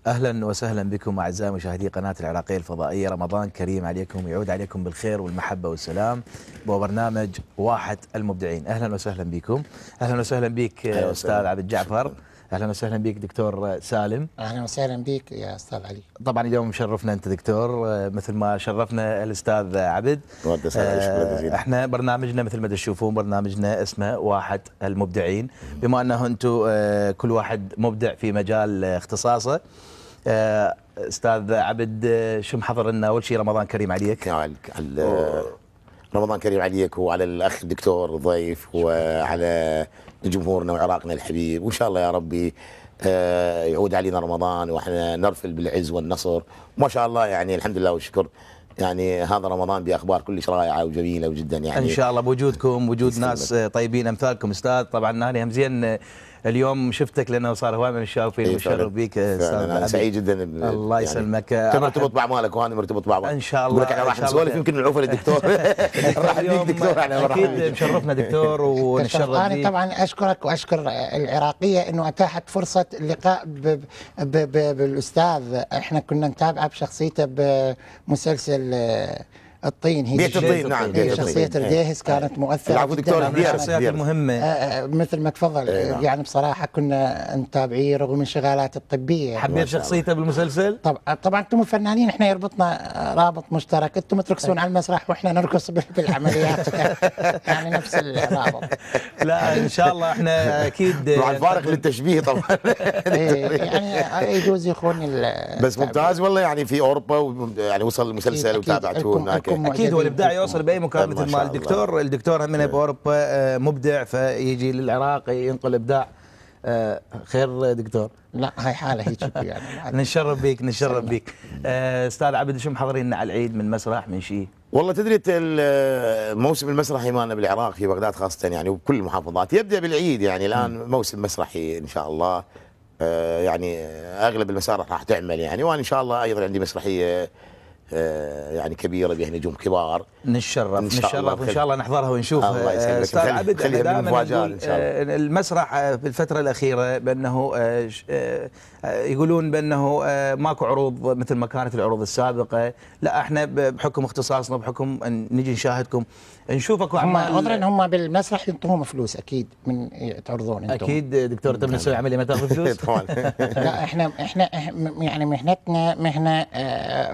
اهلا وسهلا بكم اعزائي مشاهدي قناه العراقيه الفضائيه، رمضان كريم عليكم، يعود عليكم بالخير والمحبه والسلام ببرنامج واحد المبدعين. اهلا وسهلا بكم، اهلا وسهلا بك استاذ عبد جعفر، اهلا وسهلا بك دكتور سالم. اهلا وسهلا بك يا استاذ علي. طبعا اليوم مشرفنا انت دكتور مثل ما شرفنا الاستاذ عبد. احنا برنامجنا مثل ما تشوفون برنامجنا اسمه واحد المبدعين، بما انه انتم كل واحد مبدع في مجال اختصاصه. استاذ عبد شو محضر لنا؟ اول شيء رمضان كريم عليك. رمضان كريم عليك وعلى الاخ الدكتور الضيف وعلى جمهورنا وعراقنا الحبيب، وان شاء الله يا ربي يعود علينا رمضان واحنا نرفل بالعز والنصر، وما شاء الله يعني الحمد لله والشكر. يعني هذا رمضان باخبار كلش رائعه وجميله وجدا يعني ان شاء الله بوجودكم وجود ناس طيبين امثالكم استاذ. طبعا انا همزين اليوم شفتك لانه صار هواي من الشايفين مشرف بيك استاذ. انا سعيد جدا الله يسلمك. انت مرتبط باعمالك وانا مرتبط باعمالك ان شاء الله. لك احنا راح نسولف يمكن نعوف للدكتور. نرحب بيك دكتور. اكيد مشرفنا دكتور ونشرف بيك. انا طبعا اشكرك واشكر العراقيه انه اتاحت فرصه اللقاء بالاستاذ. احنا كنا نتابعه بشخصيته بمسلسل الطين، هي بيت الطين. نعم شخصية رديهس كانت مؤثرة جدا، الشخصيات المهمة مثل ما تفضل. يعني بصراحة كنا نتابعيه رغم انشغالات الطبية. حبيت شخصيته بالمسلسل؟ طبعا انتم فنانين، احنا يربطنا رابط مشترك، انتم ترقصون على المسرح واحنا نرقص بالعمليات. يعني نفس الرابط. لا ان شاء الله احنا اكيد مع الفارق للتشبيه طبعا. يعني يجوز يخون بس ممتاز والله، يعني في اوروبا يعني وصل المسلسل وتابعته هناك. اكيد هو الابداع يوصل باي مكان مثل ما الدكتور همنا باوروبا مبدع، فيجي للعراق ينقل ابداع. خير دكتور؟ لا هاي حاله هيك يعني. نتشرف بك نتشرف بك. استاذ عبد شو محضرين على العيد من مسرح من شيء؟ والله تدري الموسم المسرحي مالنا بالعراق في بغداد خاصه يعني وبكل المحافظات يبدا بالعيد. يعني الان موسم مسرحي ان شاء الله. يعني اغلب المسارح راح تعمل يعني، وانا ان شاء الله ايضا عندي مسرحيه يعني كبيره بها نجوم كبار. نتشرف وان شاء الله نحضرها ونشوفها. استاذ عبد دائما المسرح في الفتره الاخيره بانه يقولون بانه ماكو عروض مثل ما كانت العروض السابقه، لا احنا بحكم اختصاصنا بحكم ان نجي نشاهدكم نشوفكم اعمال. هم بالمسرح ينطوهم فلوس اكيد من تعرضون انتم. اكيد دكتور انت بنسوي عمليه ما تاخذ فلوس. لا احنا يعني مهنتنا مهنه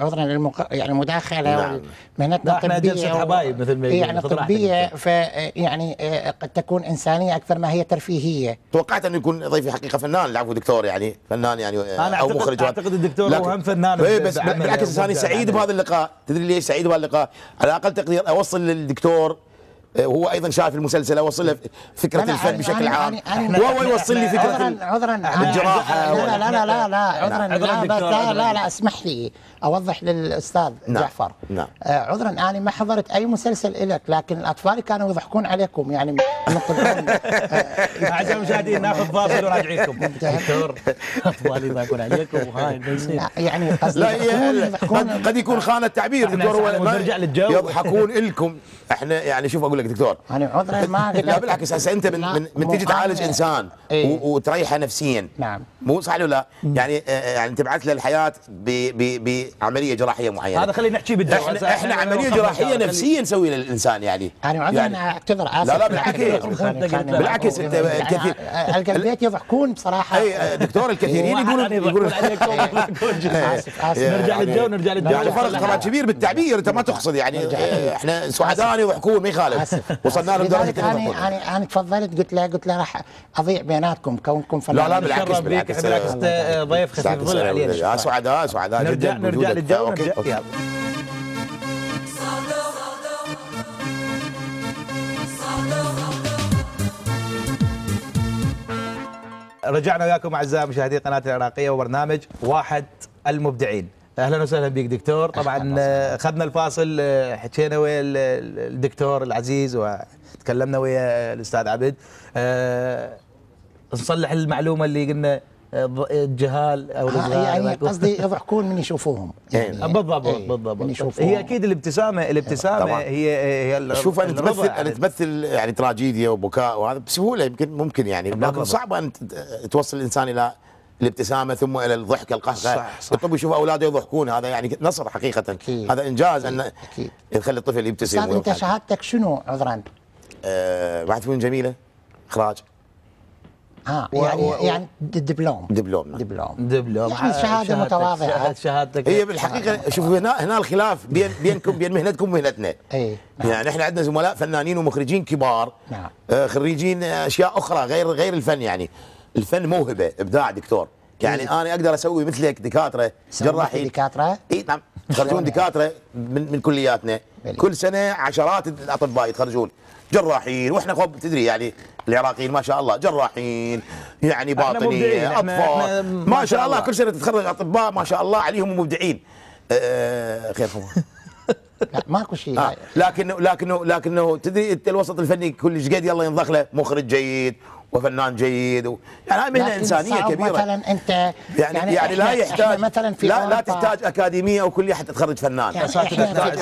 عذرا يعني مداخله. مهنتنا احنا جلسه حبايب مثل ما يعني طبيه، فيعني قد تكون انسانيه اكثر ما هي ترفيهيه. توقعت انه يكون ضيفي حقيقه فنان. العفو دكتور، يعني فنان يعني أنا او مخرج. اعتقد الدكتور هو هم فنان. بس بالعكس انا سعيد بهذا اللقاء. تدري ليش سعيد بهذا اللقاء؟ على اقل تقدير اوصل للدكتور، وهو ايضا شايف المسلسل، اوصل له فكره الفن بشكل عام، وهو يوصل لي فكره عذرا الجراحه. لا اسمح لي اوضح للاستاذ جعفر. نعم. عذرا انا ما حضرت اي مسلسل لك، لكن الاطفال كانوا يضحكون عليكم يعني ينقلون. اعزائي المشاهدين ناخذ فاصل وراجعين لكم. دكتور اطفال يضحكون عليكم وهاي يعني قد يكون خان التعبير دكتور، هو نرجع للجو يضحكون لكم. احنا يعني شوف اقول لك دكتور، يعني عذرا ما لا بالعكس هسه انت من تجي تعالج انسان وتريحه نفسيا. نعم مو صح ولا لا؟ يعني تبعث له الحياه بعمليه جراحيه معينه. هذا خلينا نحكي بالجو. احنا عمليه جراحيه نفسيه نسوي للانسان يعني. عذرا اعتذر اسف. لا بالعكس انت كثير القلبيات يضحكون بصراحه. اي دكتور الكثيرين يقولون اسف نرجع للجو يعني فرق طبعا كبير بالتعبير. انت ما تقصد يعني احنا سعداء يضحكون ما يخالف. وصلنا له لدرجه انا تفضلت قلت له راح اضيع بيناتكم كونكم فنانين. لا بالعكس ضيف خفيف ظل علينا. سعداء نرجع للجو. يلا رجعنا وياكم اعزائي مشاهدي قناه العراقيه وبرنامج واحد المبدعين. اهلا وسهلا بك دكتور. طبعا اخذنا الفاصل، حكينا ويا الدكتور العزيز وتكلمنا ويا الاستاذ عبد. نصلح المعلومه اللي قلنا الجهال او الصغار يعني قصدي يضحكون من يشوفوهم يعني بالضبط. هي اكيد الابتسامه هي شوف انا تمثل يعني تراجيديا وبكاء وهذا بسهوله ممكن يعني، لكن صعب ان توصل الانسان الى الابتسامه ثم الى الضحك القهقه. الطب يشوف اولاده يضحكون، هذا يعني نصر حقيقه. أكيد. هذا انجاز ان يخلي الطفل يبتسم. استاذ انت شهادتك شنو عذرا؟ بعد فنون جميله، اخراج. يعني دبلوم. يعني شهاده متواضعه. شهادتك هي بالحقيقه شوف هنا الخلاف بينكم بين مهنتكم ومهنتنا. نعم. يعني احنا عندنا زملاء فنانين ومخرجين كبار. نعم. خريجين اشياء اخرى غير الفن. يعني الفن موهبه، ابداع دكتور. يعني انا اقدر اسوي مثلك دكاتره جراحين. دكاتره؟ اي نعم، يتخرجون دكاتره من كلياتنا. كل سنه عشرات الاطباء يتخرجون جراحين، واحنا تدري يعني العراقيين ما شاء الله جراحين يعني باطنيه اطفال ما شاء الله كل سنه تتخرج اطباء ما شاء الله عليهم مبدعين. خيرهم. لا ماكو شيء. لكنه تدري انت الوسط الفني كل قد يلا ينضخ له مخرج جيد وفنان جيد يعني هاي مهنه انسانيه كبيره. مثلا انت يعني لا يحتاج مثلا في لا تحتاج اكاديميه او كليه حتى تخرج فنان.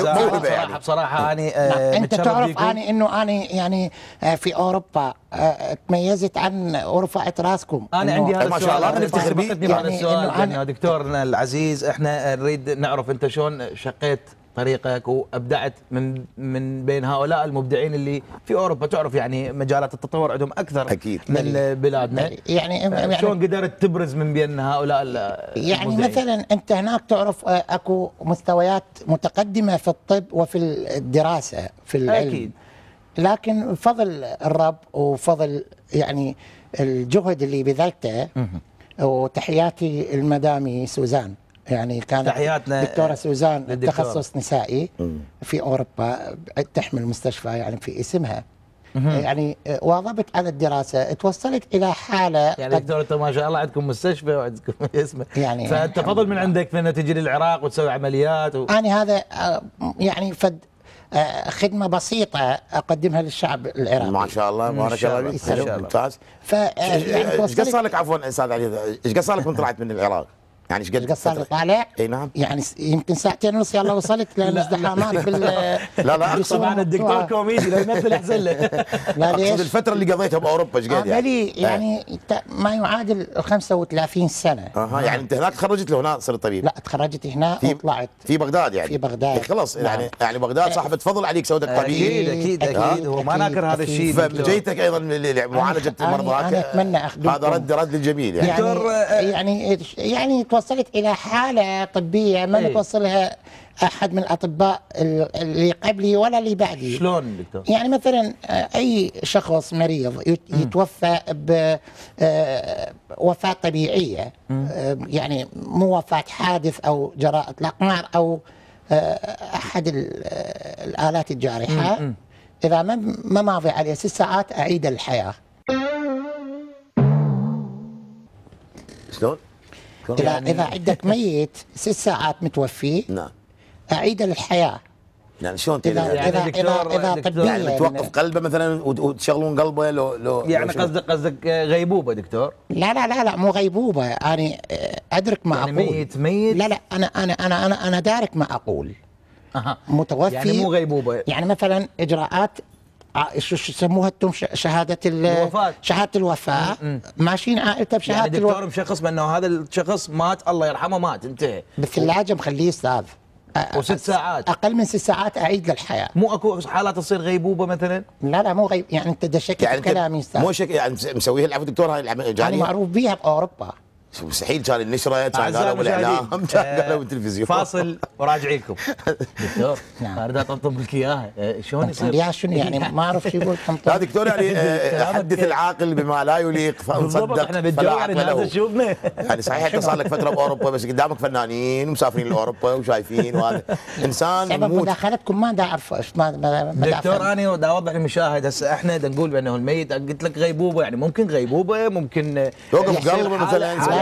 موهبه يعني بصراحه انت تعرف انه يعني في اوروبا تميزت عن ورفعت راسكم. انا عندي هذا ما شاء الله نفتخر به. يعني دكتورنا العزيز احنا نريد نعرف انت شلون شقيت طريقك وابدعت من بين هؤلاء المبدعين اللي في اوروبا. تعرف يعني مجالات التطور عندهم اكثر أكيد. من بلادنا. يعني شلون قدرت تبرز من بين هؤلاء يعني المبدعين؟ مثلا انت هناك تعرف اكو مستويات متقدمه في الطب وفي الدراسه في العلم. أكيد. لكن فضل الرب وفضل يعني الجهد اللي بذلته. وتحياتي المدامي سوزان، يعني كانت دكتورة سوزان تخصص نسائي في أوروبا، تحمل مستشفى يعني في اسمها. يعني واظبت على الدراسة، توصلت إلى حالة يعني دكتورة انت ما شاء الله عندكم مستشفى وعندكم اسمه يعني، فأنت فضل من عندك في أنك تجي للعراق وتسوي عمليات أنا هذا يعني خدمة بسيطة أقدمها للشعب العراقي. ما شاء الله بارك الله فيك. ممتاز. ايش قد صار لك عفوا استاذ علي، ايش قد صار لك من طلعت من العراق؟ يعني ايش قد صار لي طالع؟ اي نعم. يعني يمكن ساعتين ونص يلا وصلت للازدحامات لا طبعا الدكتور كوميدي لا يمثل احسن له. لا ليش؟ اقصد الفترة اللي قضيتها باوروبا ايش قد يعني ما يعادل 35 سنة. يعني انت هناك تخرجت هنا صرت طبيب؟ لا تخرجت هنا وطلعت في بغداد يعني. في بغداد خلاص يعني بغداد صاحبة فضل عليك سودك طبيب. اكيد هو ما ناكر هذا الشيء. فجيتك ايضا لمعالجة المرضى. انا اتمنى اخدمكم. هذا رد للجميل يعني توصلت الى حالة طبية ما توصلها احد من الاطباء اللي قبلي ولا اللي بعدي. شلون دكتور؟ يعني مثلا اي شخص مريض يتوفى بوفاة طبيعية، يعني مو وفاة حادث او جراء اطلاق نار او احد الالات الجارحة، اذا ما ماضي عليه 6 ساعات اعيد الحياة. شلون؟ إذا عندك ميت 6 ساعات متوفي، نعم، أعيد الحياة. يعني شلون إذا طبيا يعني توقف قلبه مثلا وتشغلون قلبه لو يعني قصدك غيبوبة دكتور؟ لا مو غيبوبة، أنا أدرك ما يعني أقول. ميت لا أنا دارك ما أقول. متوفي يعني مو غيبوبة. يعني مثلا إجراءات شو يسموها انتم شهاده الوفاه. شهاده الوفاه ماشيين عائلته بشهاده يعني دكتور مشخص بانه هذا الشخص مات الله يرحمه مات انتهى بالثلاجه مخليه استاذ و6 ساعات اقل من 6 ساعات اعيد للحياه. مو اكو حالات تصير غيبوبه مثلا؟ لا مو يعني انت دشكت يعني بكلامي استاذ. مو يعني مسويها العفو دكتور هاي العمليه يعني معروف بها باوروبا. مستحيل كان النشره كان قالوا بالاعلام كان قالوا بالتلفزيون. فاصل وراجعين لكم. دكتور اريد اطبطب لك اياها شلون يصير؟ يا شنو يعني ما اعرف شو يقول. لا دكتور يعني حدث العاقل بما لا يليق فنصدق احنا بالجوع هذا شوفنا. يعني صحيح انت صار لك فتره باوروبا بس قدامك فنانين ومسافرين لاوروبا وشايفين وهذا انسان سبب مداخلتكم ما دا اعرف ايش ما دكتور انا دا اوضح للمشاهد هسه احنا دا نقول بانه الميت قلت لك غيبوبه يعني ممكن غيبوبه ممكن يوقف قلبه مثلا. لا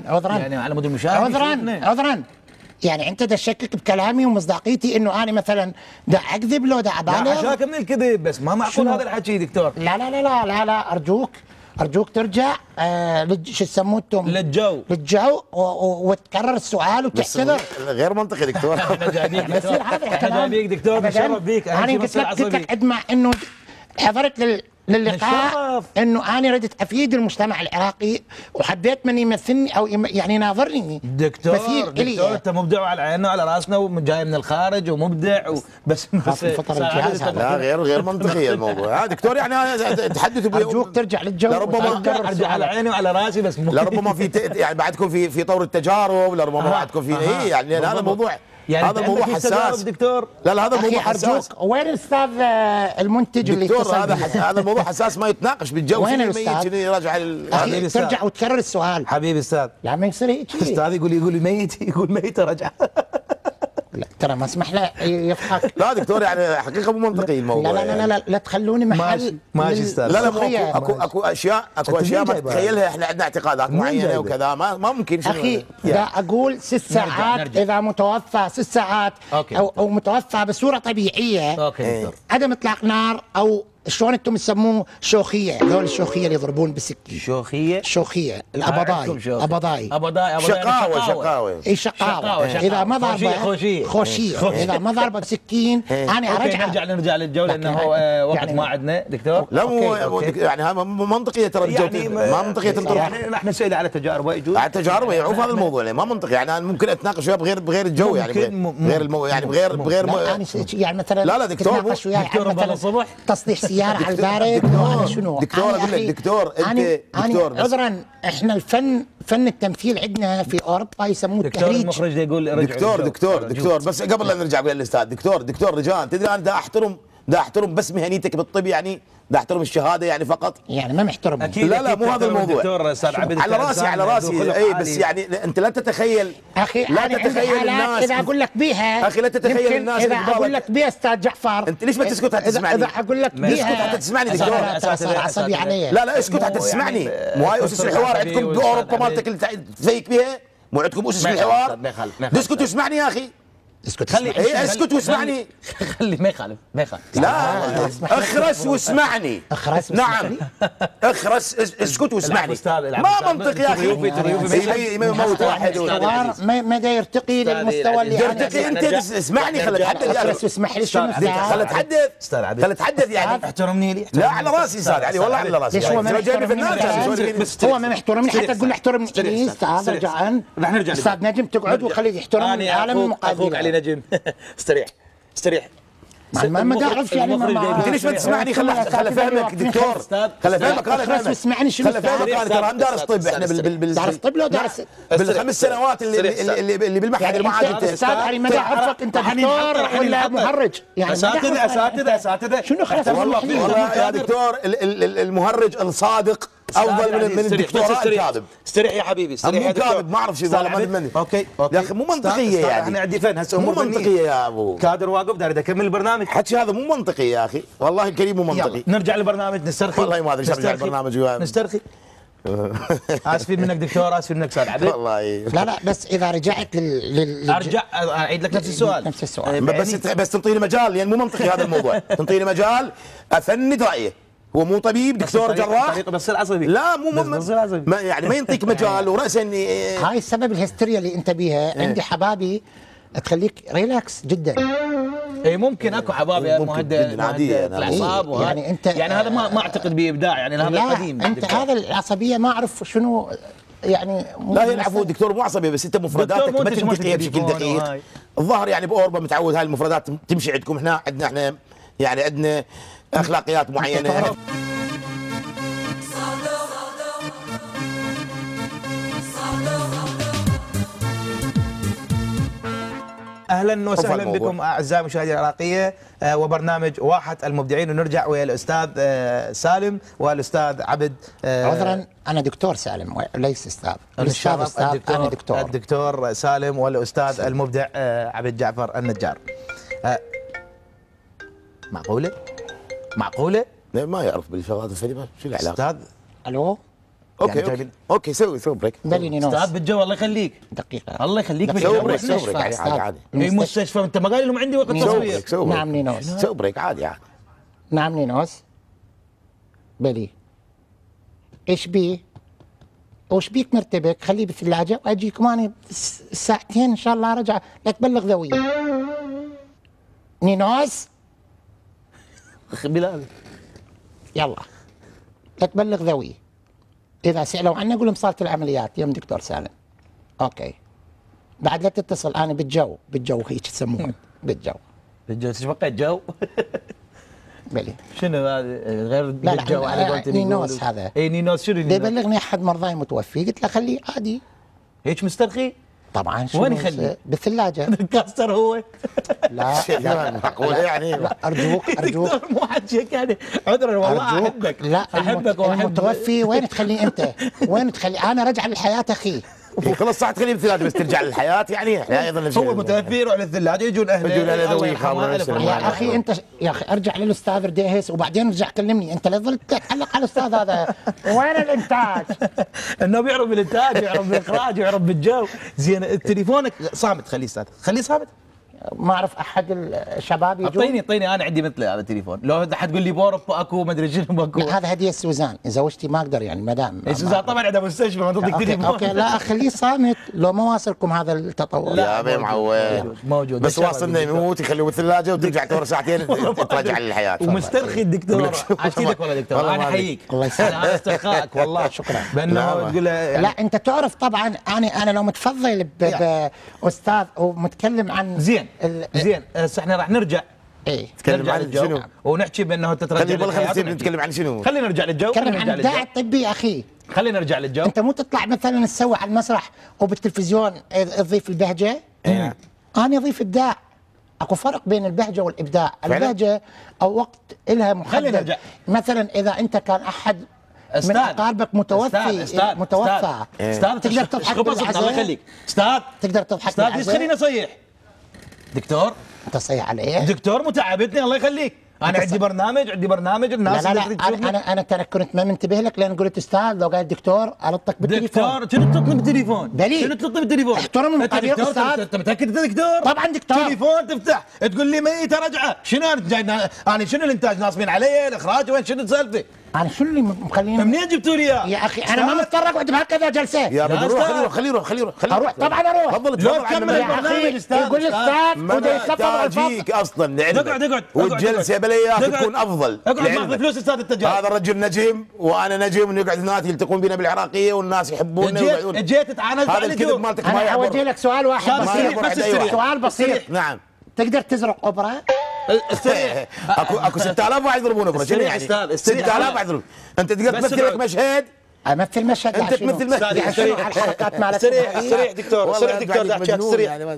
عذرا يعني على مود المشاهد عذرا يعني انت دا تشكك بكلامي ومصداقيتي انه انا مثلا دا اكذب لو دا ابالغ. لا حشاك من الكذب بس ما معقول هذا الحكي دكتور. لا ارجوك ارجوك ترجع شو يسموه انتم؟ للجو وتكرر السؤال وتعتذر. غير منطقي دكتور. احنا جايبيك دكتور، احنا جايبيك دكتور، نتشرف بيك. انا قلت لك عد مع انه حضرت للقاء انه انا ردت افيد المجتمع العراقي وحبيت من يمثلني او يعني يناظرني. دكتور انت مبدع على عيننا وعلى راسنا وجاي من الخارج ومبدع بس لا غير منطقي الموضوع. دكتور يعني تحدث ارجوك ترجع للجو. لربما ارجع على عيني وعلى راسي بس لربما في يعني بعدكم في طور التجارب، لربما بعدكم في يعني هذا الموضوع يعني هذا الموضوع حساس دكتور. لا هذا الموضوع حساس. وين الاستاذ المنتج اللي دكتور هذا الموضوع حساس ما يتناقش بالجو. وين الاستاذ؟ يراجع ترجع وتكرر السؤال. حبيبي استاذ، لا ما يصير هيك. استاذ يقول لي ميت، يقول ميت رجع. لا ترى ما اسمح له يضحك. لا دكتور يعني حقيقه مو منطقي الموضوع. لا تخلوني محل. ماشي استاذ. لا اكو اشياء ما تتخيلها. احنا عندنا اعتقادات معينه وكذا ما ممكن. اخي دا اقول 6 ساعات اذا متوفى 6 ساعات او متوفى بصوره طبيعيه. اوكي. عدم اطلاق نار او شلون انتم تسموه شوخيه، ذول الشوخيه اللي يضربون بالسكين. شوخيه الابضاي شقاوه اي شقاوه. اذا ما ضربه خوشيه اذا ما ضربه بسكين انا ارجع. نرجع للجو لانه وقت يعني ما عندنا دكتور. لا مو يعني هذا مو منطقيه ترى الجو. يعني ما منطقيه يعني احنا نسال على تجارب ويجوز على تجارب يعوف هذا الموضوع. ما منطقي يعني ممكن اتناقش وياه بغير الجو يعني بغير يعني مثلا لا دكتور دكتور الصبح تصليح سيارة على البارد. وانا شنو دكتور اقول لك دكتور دكتور عذرا احنا فن التمثيل عندنا في اوروبا يسموه التهريج. المخرج يقول دكتور بس قبل لا نرجع للاستاذ دكتور رجال تدري انا دا احترم بس مهنيتك بالطب يعني دا احترم الشهاده يعني فقط يعني ما محترم. لا مو هذا الموضوع دكتور استاذ عبد. على راسي اي بس يعني انت لا تتخيل اخي لا تتخيل الناس اذا اقول لك بيها اخي لا تتخيل الناس اذا اقول لك بيها استاذ جعفر انت ليش ما تسكت حتى تسمعني؟ اذا اقول لك بيها اسكت حتى تسمعني دكتور. صار عصبي علي. لا اسكت حتى تسمعني. مو هاي اسس الحوار عندكم باوروبا مالتك اللي تفيك بيها. مو عندكم اسس الحوار. اسكت واسمعني يا اخي. اسكت اسكت واسمعني. خلي ما يخالف لا اخرس واسمعني. نعم اخرس اسكت واسمعني. ما منطق يا اخي يموت واحد ما دا يرتقي للمستوى اللي يرتقي. انت اسمعني خلي اتحدث يا اخي. اسمح لي شنو خلي اتحدث يعني احترمني لي. لا على راسي استاذ علي والله على راسي. ليش هو ما محترمني حتى تقول احترمني استاذ رجاء. رح نرجع استاذ نجم تقعد وخليه يحترم العالم المقابل. اخوك علي نجم استريح ما تعرف يعني انت ليش ما تسمعني؟ خل افهمك دكتور. خل افهمك انا اسمعني شنو خل افهمك انا ترى انا دارس طب. احنا دارس طب لو دارس بال5 سنوات اللي بالمعهد اللي ما عاد استاذ علي ما اعرفك انت دكتور ولا مهرج يعني. اساتذه شنو خلاص والله يا دكتور المهرج الصادق افضل من الدكتوراه الكاذب. استريح يا حبيبي استريح يا دكتور. ما اعرف شو والله ما مني. اوكي يا اخي مو منطقيه يعني. احنا عندي فن هسه مو منطقيه يا ابو كادر واقف داري اكمل البرنامج. حكي هذا مو منطقي يا اخي والله الكريم مو منطقي. نرجع للبرنامج نسترخي. والله ما ادري ايش ارجع البرنامج نسترخي. اسفين منك دكتور اسفين منك استاذ عبد. والله لا بس اذا رجعت ارجع اعيد لك نفس السؤال بس تنطيني مجال يعني مو منطقي هذا الموضوع. تنطيني مجال افند رايه. هو مو طبيب دكتور جراح بس عصبي. لا مو ما يعني ما ينطيك مجال وراسا هاي السبب الهستيريا اللي انت بيها. عندي حبابي تخليك ريلاكس جدا. اي ممكن اكو حبابي مهدئ الاعصاب يعني انت يعني هذا ما اعتقد بابداع يعني هذا قديم. انت هذا العصبيه ما اعرف شنو يعني. لا هي العفو دكتور مو عصبي بس انت مفرداتك ما تنطقها بشكل دقيق. الظاهر يعني باوروبا متعود هاي المفردات تمشي عندكم. هنا عندنا يعني عندنا اخلاقيات معينه. اهلا وسهلا بكم اعزائي المشاهدين العراقيه وبرنامج واحة المبدعين. ونرجع ويا الاستاذ سالم والاستاذ عبد. عذرا انا دكتور سالم وليس استاذ. الاستاذ انا دكتور. الدكتور سالم والاستاذ المبدع عبد جعفر النجار. معقوله؟ لا ما يعرف بالشغلات السليمه. شو العلاقه؟ استاذ الو اوكي سوي بريك. استاذ بالجو الله يخليك. دقيقه الله يخليك سوي بريك عادي. مستشفى انت ما قايل لهم عندي وقت تصوير. نعم نينوس سوي بريك عادي. نعم نينوس بلي ايش بيه؟ وش بيك مرتبك؟ خليه بالثلاجه واجيكم انا ساعتين ان شاء الله ارجع. لا تبلغ ذوي. نينوس بلال يلا لا تبلغ ذوي. اذا سالوا عنه قول لهم صارت العمليات يوم دكتور سالم. اوكي. بعد لا تتصل انا بالجو هيك يسمونه بالجو ايش بقى الجو؟ بلي شنو هذا غير الجو على قولتني؟ نينوس هذا. اي نينوس شنو نينوس؟ يبلغني احد مرضاي متوفي، قلت له خليه عادي. هيك مسترخي؟ طبعا وين يخليه؟ بالثلاجه. كاستر هو؟ لا معقول يعني؟ لا ارجوك دكتور مو حد شيك يعني عذرا والله احبك. لا احبك واحب المتوفي وين تخليه انت؟ وين تخليه؟ انا رجع للحياه اخي. خلاص صح تخليه بالثلاجه بس ترجع للحياه يعني احنا ايضا هو متوفي يروح للثلاجه يجون اهله ذوي يا اخي انت يا اخي ارجع للاستاذ رديهس وبعدين ارجع كلمني. انت لا تظل تتعلق على الاستاذ هذا. وين الانتاج؟ انه بيعرف بالانتاج يعرف بالاخراج يعرف بالجو. زين تليفونك صامت خليه استاذ خليه صامت. ما اعرف احد الشباب يجون. اعطيني انا عندي مثل هذا التليفون لو حتقول لي بوروبا اكو ما ادري شنو اكو. لا هذا هديه سوزان زوجتي ما اقدر يعني مدام سوزان طبعا عندها مستشفى ما تعطيك تليفون. اوكي لا خليه صامت لو ما واصلكم هذا التطور. يا ابي معود موجود بس واصلنا يموت يخليه بالثلاجه وترجع تورا ساعتين ترجع للحياه. ومسترخي الدكتور عاشتك والله دكتور انا احييك. الله يسلمك على استرخائك والله شكرا. بانه تقول لا انت تعرف طبعا انا لو متفضل باستاذ ومتكلم عن زين هسه احنا راح نرجع نتكلم عن شنو؟ ونحكي بانه انت ترجع خلينا نتكلم عن شنو؟ خلينا نرجع للجو. نتكلم عن الابداع الطبي اخي. خلينا نرجع للجو. انت مو تطلع مثلا تسوي على المسرح وبالتلفزيون تضيف البهجه. انا اضيف ابداع. اكو فرق بين البهجه والابداع. البهجه او وقت لها محدد. مثلا اذا انت كان احد من اقاربك متوفى استاذ تقدر تضحك بالعزاء. الله يخليك استاذ تقدر تضحك استاذ ليش خليني اصيح دكتور؟ انت صيح علي دكتور متعبتني الله يخليك. انا عندي برنامج الناس لا انا كنت ما منتبه لك لان قلت استاذ لو قال دكتور الطك بالتليفون. دكتور شنو تطلب بالتليفون؟ شنو تطلب بالتليفون؟ احترم المقادير استاذ. انت متاكد انت دكتور؟ طبعا دكتور. تليفون تفتح تقول لي ميته رجعه شنو انا شنو الانتاج ناصبين علي الاخراج وين شنو سالفه؟ انا شنو اللي مخليني منين جبتوا لي اياه؟ يا اخي انا ما مضطر اقعد بهكذا جلسه. يا بدي اروح خليه يروح اروح طبعا اروح. تفضل لو كمل البرنامج استاذ يقول استاذ وده يتفضل تجيك اصلا اقعد والجلسه بلاياك تكون افضل. اقعد ماخذ فلوس استاذ التجار. هذا الرجل نجم وانا نجم ونقعد الناس يلتقون بنا بالعراقيه والناس يحبونا ويقعدون. جيت تتعانز هذا الكذب مالتك ما يعبر. اوجه لك سؤال واحد بسيط. سؤال بسيط. نعم تقدر تزرق اوبرا؟ استريح. اكو 6000 واحد يضربون اوبرا شنو يعني؟ 6000 واحد يضربون. انت تقدر تمثل لك مشهد؟ امثل مشهد. انت تمثل مشهد على الحركات مالتك. استريح دكتور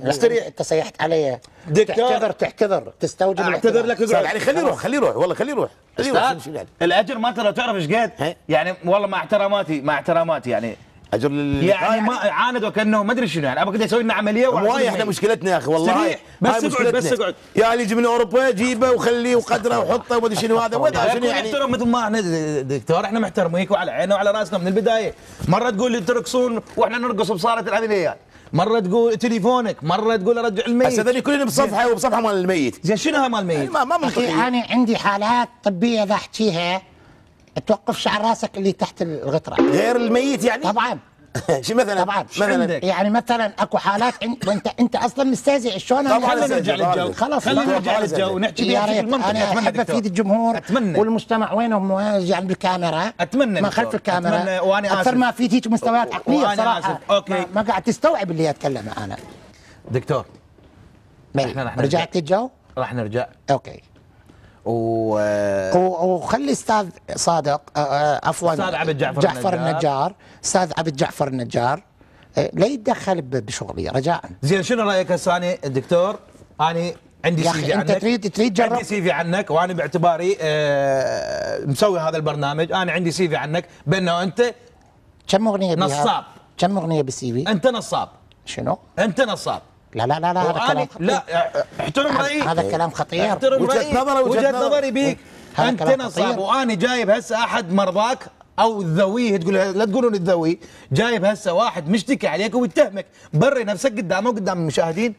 استريح. انت صيحت علي دكتور. تحتذر تستوجب. اعتذر لك يعني خليه يروح والله خليه يروح. الاجر ما انت لو تعرف ايش قد يعني والله مع احتراماتي يعني اجر يعني ما عاندوا كانه ما ادري شنو يعني ابغى يسوي لنا عمليه والله احنا مشكلتنا يا اخي والله بس اقعد يا اللي يجي من اوروبا جيبه وخليه وقدره وحطه وما ادري شنو هذا وهذا شنو يعني احترم مثل ما احنا دكتور احنا محترمينك وعلى عيننا وعلى راسنا من البدايه. مره تقول لي ترقصون واحنا نرقص بصاله العمليات، مره تقول تليفونك، مره تقول ارجع الميت. هسه هذول كلنا بصفحه وبصفحه مال الميت. زين شنو مال الميت؟ ما منطقي. انا عندي حالات طبيه اذا احكيها توقف شعر راسك اللي تحت الغطره. غير الميت يعني؟ طبعا. شو مثلا؟ طبعا مثلا يعني مثلا اكو حالات وانت اصلا مستهزئ شلون. خلينا نرجع للجو. خلاص خلينا نرجع للجو ونحكي يا ريت. انا احب افيد الجمهور والمجتمع وينهم يعني بالكاميرا. اتمنى ما خلف الكاميرا. اتمنى وانا اسف اكثر ما في هيك مستويات عقليه صراحه. اوكي ما قاعد تستوعب اللي اتكلمه انا. دكتور احنا رجعت للجو؟ راح نرجع. اوكي. وخلي استاذ صادق عفوا استاذ عبد جعفر النجار استاذ عبد جعفر النجار لا يتدخل بشغلي رجاء. زين شنو رايك هسه انا الدكتور انا عندي سي في عنك. انت تريد تجرب. عندي سي في عنك وانا باعتباري مسوي هذا البرنامج انا عندي سي في عنك بانه انت كم اغنيه نصاب. كم اغنيه بالسي في؟ انت نصاب. شنو؟ انت نصاب. لا هذا كلام خطير. لا احترم رايي. هذا كلام خطير. احترم رايي وجهه نظري بيك. انت نصاب وانا جايب هسه احد مرضاك او ذويه تقول لا تقولون الذوي جايب هسه واحد مشتكي عليك ويتهمك بري نفسك قدامه وقدام المشاهدين.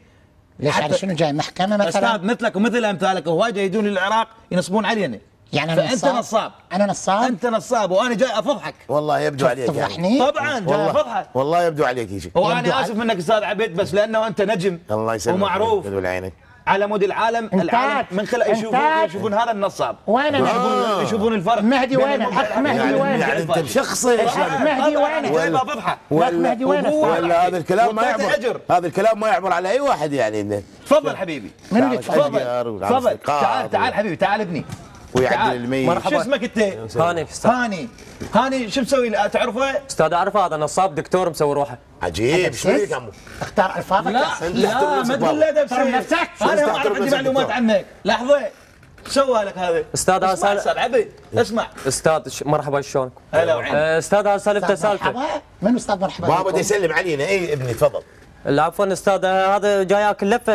ليش على شنو جاي محكمه مثلا؟ استاذ مثلك ومثل امثالك هواي جاي يجون للعراق ينصبون علينا يعني أنا فانت نصاب. انا نصاب. انت نصاب وانا جاي افضحك. والله يبدو عليك تفضحني يعني. طبعا جاي افضحك. والله يبدو عليك يا شيخ. وانا اسف منك استاذ عبيد، بس لانه انت نجم الله يسلمك ومعروف عينك على مود العالم من خلال يشوفون هذا النصاب. وين يشوفون الفرق. مهدي وين؟ الحق مهدي وين؟ يعني انت بشخصك مهدي وين؟ جايب افضحك. مهدي وين؟ ولا هذا الكلام ما يعبر، هذا الكلام ما يعبر على اي واحد يعني. تفضل حبيبي. من اللي تفضل تعال حبيبي، تعال ابني ويعدل الميت. مرحبا. شو اسمك انت؟ هاني شو مسوي؟ تعرفه؟ استاذ اعرفه، هذا نصاب دكتور مسوي روحه. عجيب. شو فيك عمو؟ اختار الفاظك. لا ما تقول لا ترى نفسك. انا اعرف عندي معلومات عنك. لحظه، سوى لك هذا؟ استاذ استاذ عبد اسمع. استاذ مرحبا شلونك؟ هلا وعلا. استاذ سالفته سالفه. من استاذ مرحبا؟ بابا بده يسلم علينا. اي ابني تفضل. عفوا استاذ، هذا جاي ياكل لفه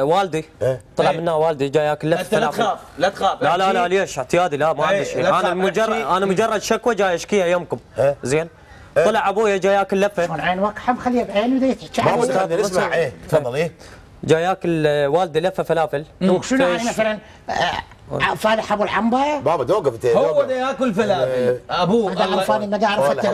والدي. طلع منها والدي جاي ياكل لفه. انت لا تخاف. لا ليش اعتيادي؟ لا ما عندي شيء. انا مجرد شكوى جاي اشكيها يمكم. زين. طلع ابويا جاي ياكل لفه. شلون عين وقحه مخليه بعينه ودا يحكي. بابا بدنا نسمع. ايه تفضل. جاي ياكل والدي لفه فلافل. شنو يعني مثلا فالح ابو العنبه؟ بابا توقف. هو بده ياكل فلافل. ابوه هذا فاني ما قاعد اعرف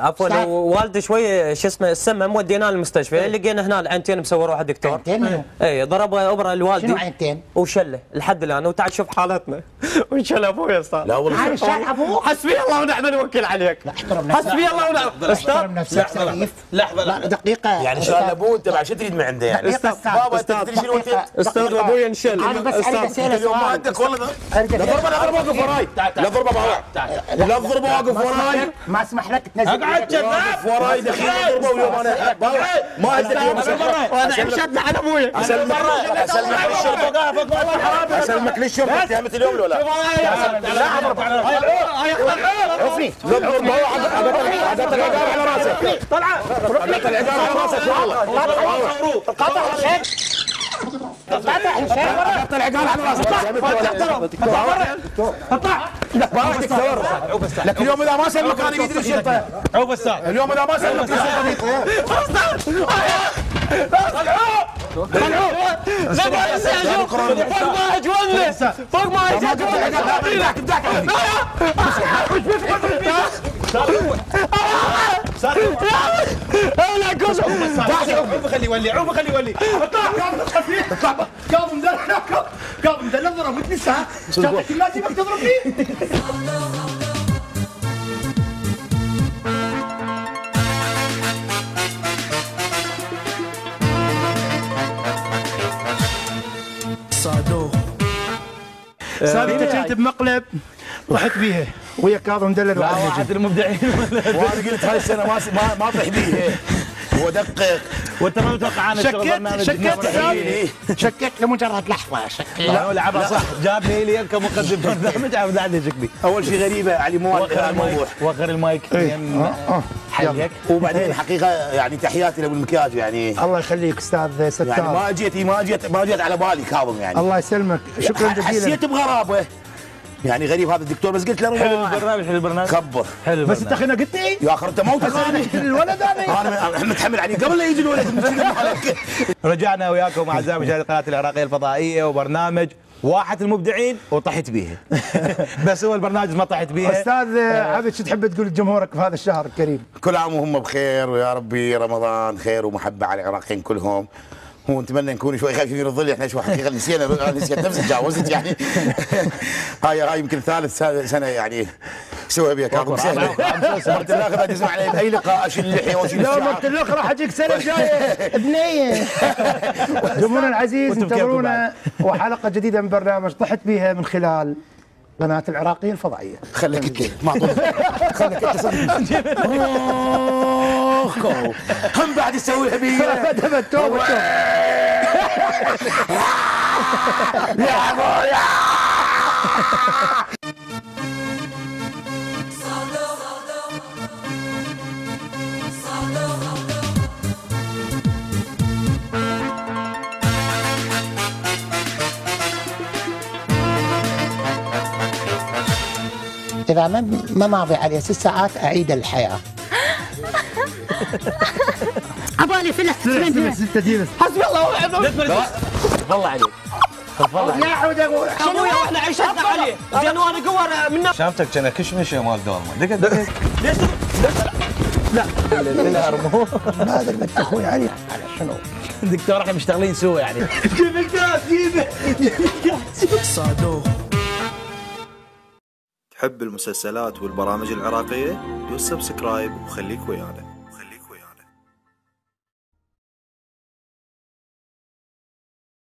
عفوا والدي شوي شو اسمه السمه موديناه المستشفى. لقينا هنا العينتين مسوي روحه دكتور. عينتين؟ اي ضرب ابره الوالدي. شنو عينتين؟ وشله لحد الان. وتعال شوف حالتنا. وشل ابوي استاذ. لا والله هذا شال ابوه. حسبي الله ونعم الوكيل عليك. حسبي الله ونعم. استاذ لحظه دقيقه. يعني شال ابوه تبع شو تريد من عنده يعني؟ بابا تدري شنو انت؟ استاذ ابوي انشل. اليوم ما عندك والله. لا ضربه واقف وراي. لا ضربه واقف وراي. ما اسمح لك تنزل. اقعد واقف وراي دخيل ضربه اليوم انا ما عندك اليوم. وانا عشتنا على ابوي. اسلمك للشرطه اتهمت اليوم ولا لا؟ عفري عدت العقاب على راسك. عدت العقاب على راسك والله. عدت العقاب على راسك. لك اليوم اذا ما سلمك انا بيدري الشرطه. عوف استاذ. اليوم اذا ما سلمك فوق ما خلي كاظم مدلل ضرب قلت لسه جابك الناس يبغى تضرب فيه. صار انت كنت بمقلب طحت بيها ويا كاظم مدلل واحد المبدعين. وانا قلت هاي السنه ما طح بيه. هو دقق. وانت ما متوقع انا شكيت لمجرد لحظه. شكيت لعبها صح. جاب لي كمقدم برنامج عم قاعد شكلي. اول شيء غريبه علي الموضوع. وخر المايك. حيك. وبعدين حقيقه يعني تحياتي لابو المكياج يعني. الله يخليك استاذ ستار. يعني ما جيت على بالي كاظم يعني. الله يسلمك. شكرا جزيلا. حسيت بغرابه يعني غريب هذا الدكتور بس قلت له حلو البرنامج كبر. حلو بس انت اخينا قلت لي يا اخي انت موت الولد انا متحمل عليه قبل لا يجي الولد. رجعنا وياكم اعزائي مشاهدي القناه العراقيه الفضائيه وبرنامج واحد المبدعين وطحت بيها. بس هو البرنامج ما طحت بيها. استاذ عبد شو تحب تقول لجمهورك في هذا الشهر الكريم؟ كل عام وهم بخير ويا ربي رمضان خير ومحبه على العراقيين كلهم. ونتمنى نكون شوي خايفين من الظل. احنا شو حقيقه نسيت نفسي تجاوزت يعني. هاي يمكن ثالث سنه يعني سوي بيها كاظم. مرت الاخر تسمع علي باي لقاء اشيل اللحيه واشيل لا مرت الاخر راح اجيك السنه الجايه بنيه. جمهورنا العزيز انتظرونا وحلقه جديده من برنامج طحت بيها من خلال قناه العراقيه الفضائيه. خليك انت ما خليك انت هم بعد يسويها بي. يا ابويا اذا ما ماضي عليه 6 ساعات اعيد الحياه. عبالي فلت 6 دقيقة. حسبي الله ونعم الوكيل. والله عليك لا اعود اقول ابويا واحنا عيشتنا عليه زين وانا قوه من شافتك كنا كشمش يا مال دورمه دقت لا ما ادري انت اخوي علي على شنو دكتور احنا مشتغلين سوا يعني. جيب الكاس جيبه صادوق. تحب المسلسلات والبرامج العراقية؟ دوس سبسكرايب وخليك ويانا.